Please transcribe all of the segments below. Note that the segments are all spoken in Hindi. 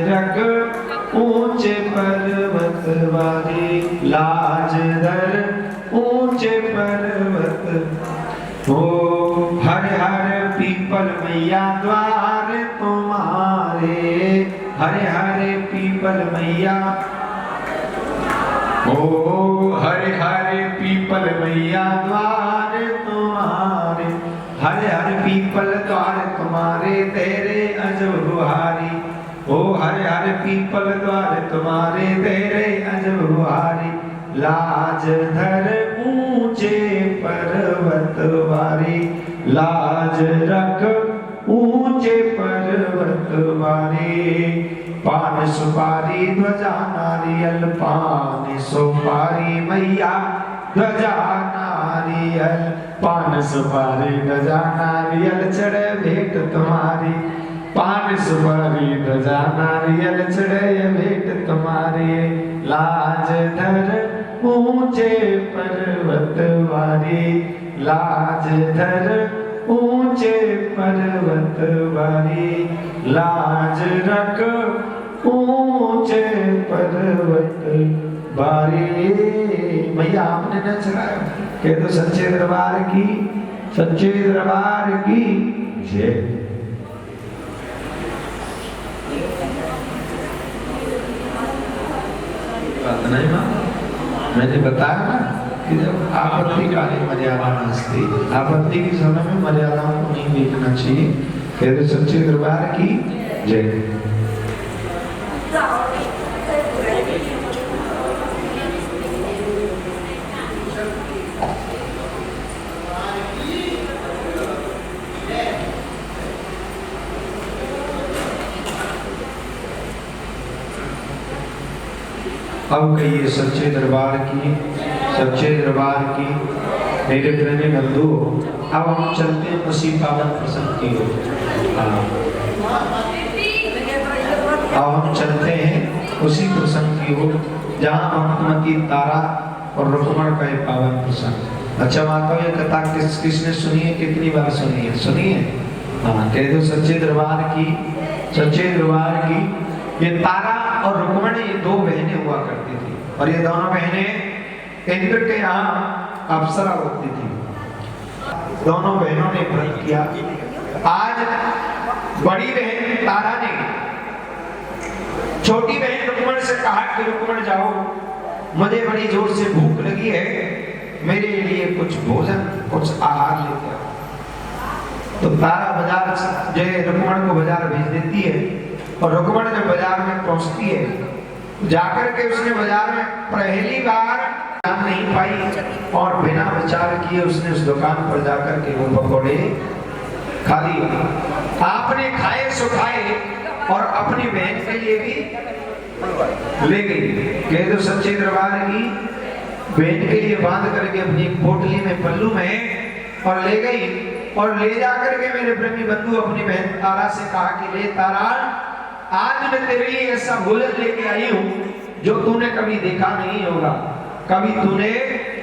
रख ऊंचे पर्वत वाली, लाज धर ऊंचे पर्वत। ओ हर हर पीपल मैया द्वार तुम्हारे, हरे हरे पीपल मैया। ओ हरे हरे पीपल मैया द्वार तुम्हारे, हरे हरे पीपल द्वार तुम्हारे, तेरे अजब गुहारी। ओ हरे हरे पीपल द्वार तुम्हारे, तेरे अजब गुहारी। लाज धर ऊंचे पर्वत वारी, लाज रख ऊंचे पर्वत वारी। पान सुपारी ध्वजा नारियल, पान सुपारी मैया ध्वजा नारियल, पान सुपारी ध्वजा नारियल चढ़े भेंट तुम्हारी। पान सुपारी ध्वजा नारियल चढ़े भेंट तुम्हारी। लाज धर ऊंचे पर्वत वारी, लाज धर ऊंचे पर्वत वारी। लाज रख ऊंचे पर्वत वारी। मैया आपने न चढ़ाया, कह दो सच्चे दरबार की, सच्चे दरबार की जय। बात नहीं मां, मैंने बताया ना कि जब आपत्ति कालीन मर्यादा नास्ती, आपत्ति के समय में मर्यादाओं को नहीं देखना चाहिए। कह दो सच्चे दरबार की जय। अब कहिए सच्चे दरबार की, सच्चे दरबार की। मेरे प्रेमी बंधु, अब हम चलते हैं उसी पावन प्रसंग की ओर। अब हम चलते हैं उसी प्रसंग की ओर जहाँ अंकमती तारा और रुक्मण का एक पावन प्रसंग। अच्छा माता, ये कथा किसने सुनी है, कितनी बार सुनी है? सुनी है? हाँ, कह दो सच्चे दरबार की, सच्चे दरबार की। ये तारा और रुक्मण ये दो बहनें हुआ करती थी, और ये दोनों बहनें इंद्र के यहाँ अप्सरा होती थी। दोनों बहनों ने व्रत किया। आज बड़ी बहन तारा ने छोटी बहन रुक्मण से कहा कि रुक्मण जाओ, मुझे बड़ी जोर से भूख लगी है, मेरे लिए कुछ भोजन, कुछ आहार लेके आओ। तो तारा बाजार जो रुक्मण को बाजार भेज देती है, और रुक्मण जब बाजार में पहुंचती है, जाकर के उसने बाजार में पहली बार नहीं पाई, और बिना विचार किए उसने उस दुकान पर जाकर के वो पकौड़े खा लिए। आपने खाए सुखाए और अपनी बहन के लिए भी ले गई। कह दो सच्चे दरबार की, बहन के लिए बांध करके अपनी पोटली में, पल्लू में, और ले गई। और ले जाकर के मेरे प्रेमी बंधु अपनी बहन तारा से कहा कि ले तारा, आज मैं तेरे लिए ऐसा भोजन लेके आई हूं जो तूने कभी देखा नहीं होगा, कभी तूने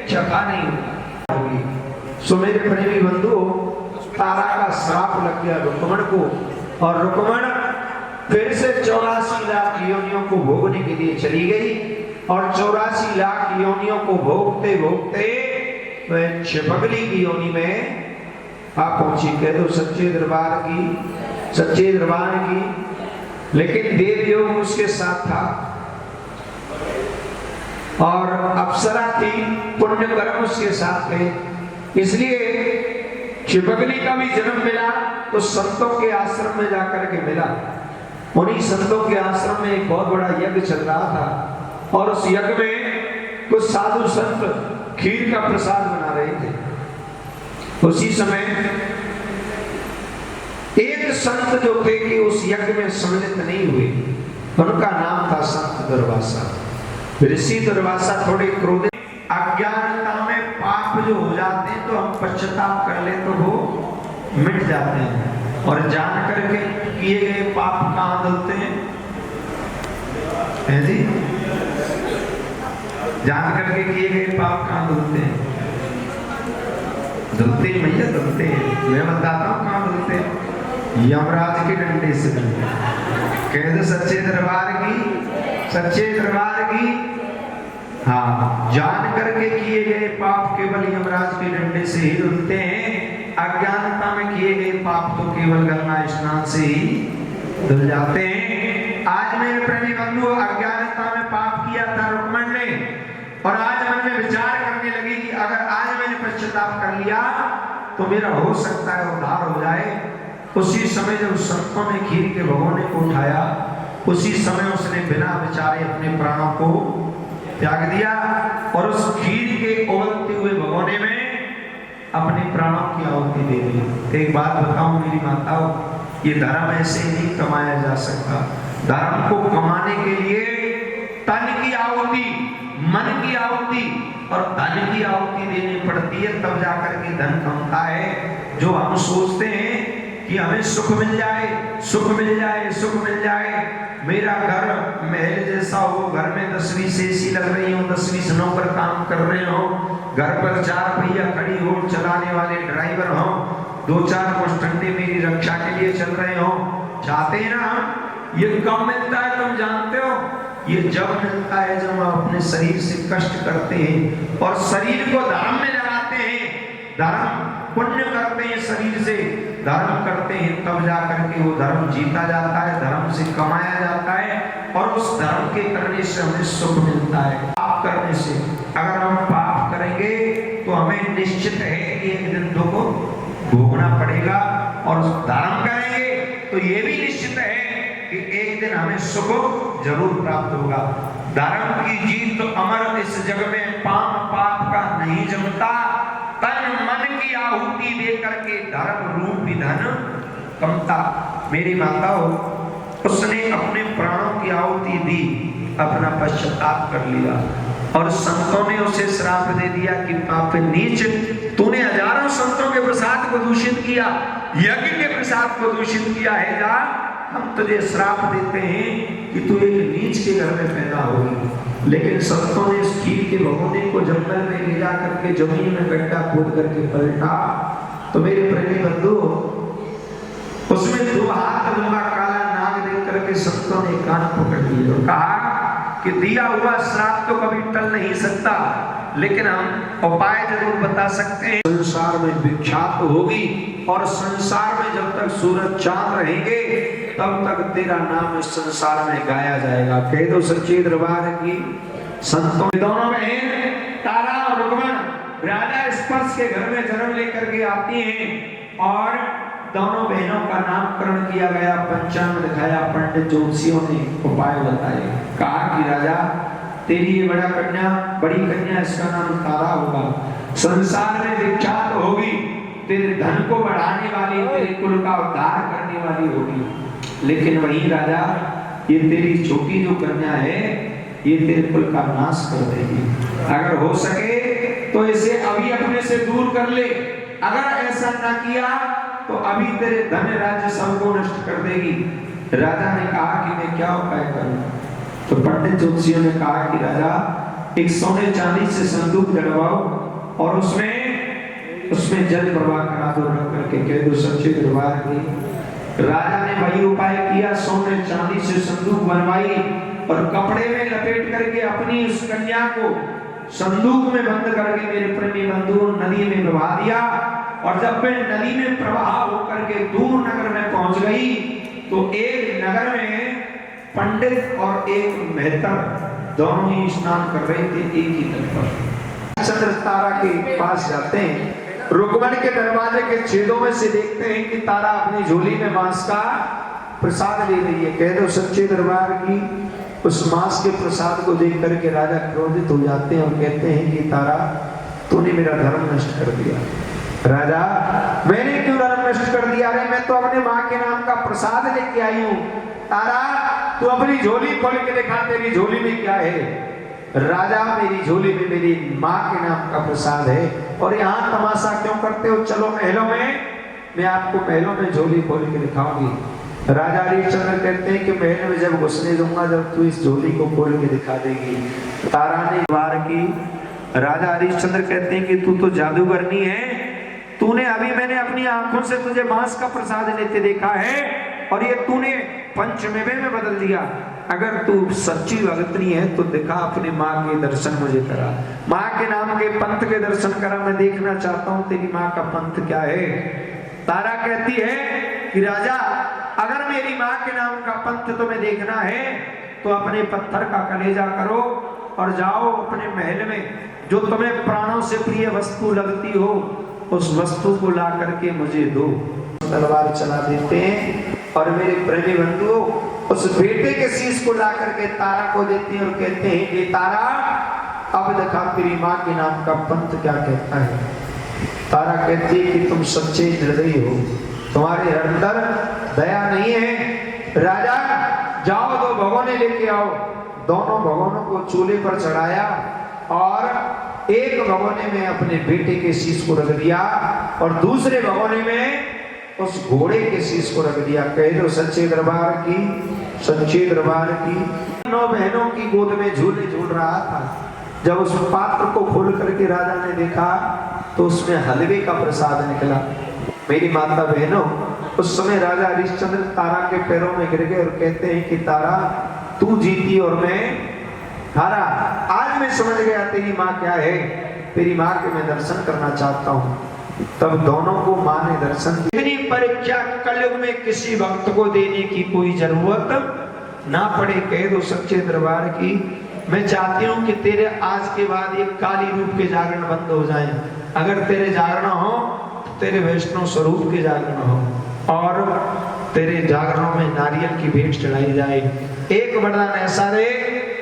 चखा नहीं होगा। सो मेरे प्रेमी बंधु, तारा का श्राप लग गया रुक्मण को, और रुक्मण फिर से 84 लाख योनियों को भोगने के लिए चली गई। और 84 लाख योनियों को भोगते भोगते वह छिपकली की योनि में आ पहुंची। कह दो सच्चे दरबार की, सच्चे दरबार की। लेकिन देव योग उसके साथ था, और अप्सरा थी, पुण्य कर्म उसके साथ थे। इसलिए छिपकली का भी जन्म मिला तो संतों के आश्रम में जाकर के मिला। उन्हीं संतों के आश्रम में एक बहुत बड़ा यज्ञ चल रहा था, और उस यज्ञ में कुछ साधु संत खीर का प्रसाद बना रहे थे। उसी समय एक संत जो थे कि उस यज्ञ में सम्मिलित नहीं हुए, उनका नाम था संत दुर्वासा। ऋषि दुर्वासा थोड़े क्रोधित, अज्ञानता में पाप जो हो जाते हैं तो हम पश्चाताप कर ले तो वो मिट जाते हैं, और जान करके किए गए पाप कहां धुलते हैं? जी, जान करके किए गए पाप कहां धुलते हैं? धुलते मैया, धुलते हैं। मैं बताता हूं कहां धुलते हैं। यमराज के डंडे से मिले। कह दो सच्चे दरबार की। हाँ, जान करके किए गए पाप केवल यमराज के डंडे से ही धुलते हैं। अज्ञानता में किए गए पाप तो केवल गंगा स्नान से ही धुल जाते हैं। आज मेरे प्रेमी बंधु अज्ञानता में पाप किया था रुक्मण ने, और आज मन में विचार करने लगी कि अगर आज मैंने पश्चाताप कर लिया तो मेरा हो सकता है उद्धार हो जाए। उसी समय जब संतों ने खीर के भगोने को उठाया, उसी समय उसने बिना विचारे अपने प्राणों को त्याग दिया और उस खीर के उबलते हुए भगोने में अपने प्राणों की आहुति दे दी। एक बात बताऊं मेरी माताओं, ये धर्म ऐसे नहीं कमाया जा सकता। धर्म को कमाने के लिए तन की आहुति, मन की आहुति और धन की आहुति देनी पड़ती है, तब जाकर के धन कमता है। जो हम सोचते हैं कि हमें सुख मिल जाए, सुख मिल जाए, सुख मिल जाए, मेरा घर महल जैसा हो, घर में 10-20 एसी लग रही हो, 10-20 नौकर काम कर रहे हो, घर पर 4 पहिया खड़ी हो, चलाने वाले ड्राइवर हो, 2-4 मुष्टंडे मेरी रक्षा के लिए चल रहे हो, चाहते हैं ना हम। ये कब मिलता है तुम जानते हो? ये जब मिलता है जब हम अपने शरीर से कष्ट करते हैं और शरीर को धर्म में लगाते हैं, धर्म पुण्य करते हैं, शरीर से धर्म करते हैं, तब जाकर के वो धर्म जीता जाता है, धर्म से कमाया जाता है और उस धर्म के करने से हमें सुख मिलता है। पाप करने से, अगर हम पाप करेंगे तो हमें निश्चित है कि एक दिन दुख भोगना पड़ेगा, और धर्म करेंगे तो ये भी निश्चित है कि एक दिन हमें सुख जरूर प्राप्त होगा। धर्म की जीत तो अमर इस जग में पाप का नहीं जमता। तन मन की आहुति दे करके धर्म रूपी धन कमता। मेरी माताओं, उसने अपने प्राणों की आहुति दी, अपना पश्चाताप कर लिया, और संतों ने उसे श्राप दे दिया कि पाप नीच, तूने हजारों संतों के प्रसाद को दूषित किया, यज्ञ के प्रसाद को दूषित किया है, जा हम तुझे श्राप देते हैं कि तू एक नीच के घर में पैदा होगी। लेकिन संतों ने इस खीर के भगोने को जंगल में ले जा करके जमीन में गड्ढा खोद करके पलटा, तो मेरे प्रेमी बंधु उसमें 2 हाथ लंबा काला नाग देख करके संतों ने कान पकड़ लिए और कहा कि दिया हुआ श्राप तो कभी टल नहीं सकता, लेकिन हम उपाय जरूर बता सकते हैं। संसार में विख्यात होगी, और संसार में जब तक सूरज चांद रहेंगे तब तक तेरा नाम इस संसार में गाया जाएगा। कह दो सच्चे दरबार की। संतों दोनों बहन तारा और रुक्मण राजा स्पर्श के घर में जन्म लेकर के आती हैं, और दोनों बहनों का नामकरण किया गया, पंचांग दिखाया, पंडित ज्योतिषियों ने उपाय बताए। कहा कि राजा तेरी ये बड़ी कन्या इसका नाम तारा होगा, संसार में विख्यात होगी, तेरे धन को बढ़ाने वाली, तेरे कुल का उद्धार करने वाली होगी। लेकिन वही राजा, ये तेरी छोटी जो कन्या है ये तेरे कुल का नाश कर देगी। अगर हो सके तो इसे अभी अपने से दूर कर ले, अगर ऐसा ना किया तो अभी तेरे धन राज्य सबको नष्ट कर देगी। राजा ने कहा कि मैं क्या उपाय करूं? तो पंडित ज्योतिषियों ने कहा कि राजा एक सोने चांदी से संदूक जड़वाओ और उसमें जल प्रवाह करा दो, रख करके। कह दो सच्चे दरबार की। राजा ने वही उपाय किया, सोने चांदी से संदूक बनवाई और कपड़े में लपेट करके अपनी उस कन्या को संदूक में बंद करके मेरे प्रेमी बंधु नदी में प्रवाह दिया। और जब मैं नदी में प्रवाह होकर के दूर नगर में पहुंच गई तो एक नगर में पंडित और एक मेहतर दोनों ही स्नान कर रहे थे एक ही तट पर। चंद्र तारा के पास जाते हैं, रुक्मण के दरवाजे के छेदों में से देखते हैं कि तारा अपनी झोली में मांस का प्रसाद ले रही है। कह दो सच्चे दरबार की। उस मांस के प्रसाद को देख करके राजा क्रोधित हो जाते हैं और कहते हैं कि तारा तूने मेरा धर्म नष्ट कर दिया। राजा मैंने क्यों धर्म नष्ट कर दिया? अरे मैं तो अपने माँ के नाम का प्रसाद लेके आई हूँ। तारा तू अपनी झोली खोल के दिखा, तेरी झोली में क्या है? राजा मेरी झोली में मेरी माँ के नाम का प्रसाद है, और यहाँ तमाशा क्यों करते हो? चलो महलों में, मैं आपको महलों में झोली खोल के दिखाऊंगी। राजा हरिश्चंद्र कहते हैं कि महल में जब घुसने दूंगा जब तू इस झोली को खोल के दिखा देगी। तारा ने वार की। राजा हरिश्चंद्र कहते हैं कि तू तो जादूगरनी है, तूने अभी मैंने अपनी आंखों से तुझे मांस का प्रसाद लेते देखा है और ये तूने पंचमेवे में बदल दिया। अगर तू सच्ची भगतनी है तो दिखा अपनी माँ के दर्शन मुझे करा, माँ के नाम के पंथ के दर्शन करा, मैं देखना चाहता हूँ तेरी माँ का पंथ क्या है। तारा कहती है कि राजा अगर मेरी माँ के नाम का पंथ तुम्हें देखना है तो अपने पत्थर का कलेजा करो और जाओ अपने महल में जो तुम्हें प्राणों से प्रिय वस्तु लगती हो उस वस्तु को ला करके मुझे दो। तलवार चला देते हैं और मेरे प्रेमी बंधुओं उस बेटे के शीश को ला करके तारा को देते हैं और कहते हैं ये तारा अब देखा तेरी माँ के नाम का पंथ क्या कहता है। तारा कहती है कि तुम सच्चे हृदय हो, तुम्हारे अंदर दया नहीं है। राजा जाओ दो भगोने लेके आओ। दोनों भगोनों को चूल्हे पर चढ़ाया और एक भगोने में अपने बेटे के शीश को रख दिया और दूसरे भगोने में उस घोड़े के शीश को रख दिया। कह दो सच्चे दरबार की, सच्चे दरबार की। 9 बहनों की गोद में झूले झूल रहा था। जब उस पात्र को खोल करके राजा ने देखा तो उसमें हलवे का प्रसाद निकला। मेरी माता बहनों उस समय राजा हरिश्चंद्र तारा के पैरों में गिर गए और कहते हैं कि तारा तू जीती और मैं हारा। आज मैं समझ गया तेरी माँ क्या है, तेरी माँ के मैं दर्शन करना चाहता हूँ। तब दोनों को माँ ने दर्शन दिया। इतनी परीक्षा कलयुग में किसी भक्त को देने की कोई जरूरत ना पड़े। कह दो सच्चे दरबार की, मैं चाहती हूँ कि तेरे आज के बाद ये काली रूप के जागरण बंद हो जाएं। अगर तेरे जागरण हो तो तेरे वैष्णव स्वरूप के जागरण हो और तेरे जागरणों में नारियल की भेंट चढ़ाई जाए। एक वरदान ऐसा दे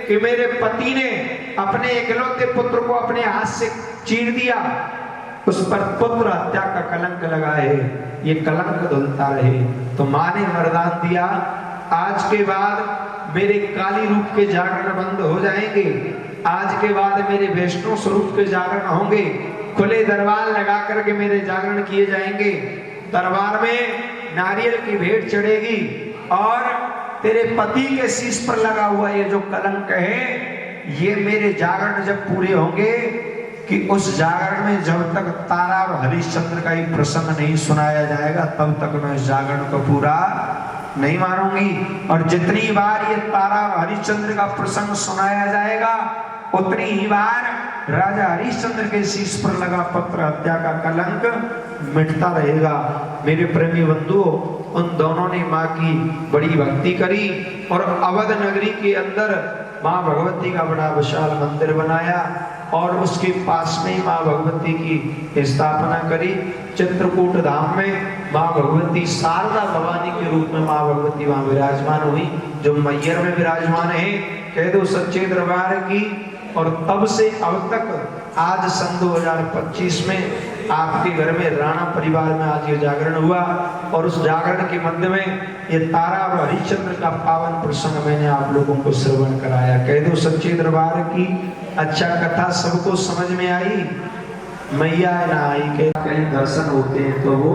कि मेरे पति ने अपने इकलौते पुत्र को अपने हाथ से चीर दिया, उस पर पुत्र हत्या का कलंक लगा है, ये कलंक धुलता रहे। तो माँ ने वरदान दिया आज के बाद मेरे काली रूप के जागरण बंद हो जाएंगे, आज के बाद मेरे वैष्णव स्वरूप के जागरण होंगे, खुले दरबार लगा करके मेरे जागरण किए जाएंगे। दरबार में नारियल की भेंट चढ़ेगी और तेरे पति के शीश पर लगा हुआ ये जो कलंक है ये मेरे जागरण जब पूरे होंगे कि उस जागरण में जब तक तारा और हरिश्चंद्र का ही प्रसंग नहीं सुनाया जाएगा तब तक मैं इस जागरण को पूरा नहीं मानूंगी। और जितनी बार ये तारा और हरिश्चंद्र का प्रसंग सुनाया जाएगा उतनी ही बार राजा हरिश्चंद्र के शीश पर लगा पत्र हत्या का कलंक मिटता रहेगा। मेरे प्रेमी बंधुओं उन दोनों ने माँ की बड़ी भक्ति करी और अवध नगरी के अंदर माँ भगवती का बड़ा विशाल मंदिर बनाया और उसके पास में माँ भगवती की स्थापना करी। चित्रकूट धाम में माँ भगवती शारदा भवानी के रूप में माँ भगवती वहां विराजमान हुई जो मैयर में विराजमान है। कह दो सच्चे दरबार की। और तब से अब तक आज सन 2025 में आपके घर में राणा परिवार में आज ये जागरण हुआ और उस जागरण के मध्य में ये तारा और हरिश्चंद्र का पावन प्रसंग मैंने आप लोगों को श्रवण कराया। कह दो सच्चे दरबार की। अच्छा कथा सबको समझ में आई? मैया ना आई के कहीं दर्शन होते हैं तो वो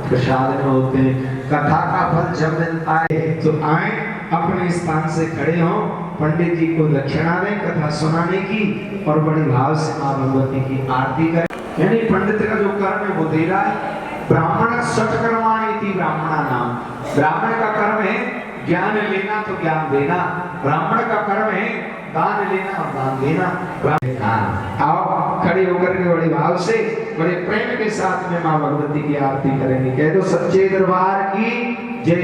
प्रसाद में होते हैं। कथा का फल जब मिलता है तो आए अपने स्थान से खड़े हों, पंडित जी को दक्षिणा दें कथा सुनाने की और बड़े भाव से माँ भगवती की आरती करें। यानी पंडित का जो कर्म है वो दे रहा है। ब्राह्मण सठ कर्माणि इति ब्राह्मणा नाम। ब्राह्मण का कर्म है ज्ञान लेना तो ज्ञान देना, ब्राह्मण का कर्म है दान लेना और दान देना। आओ खड़े होकर के बड़े भाव से बड़े प्रेम के साथ में माँ भगवती की आरती करेंगे। कह दो सच्चे दरबार की जय।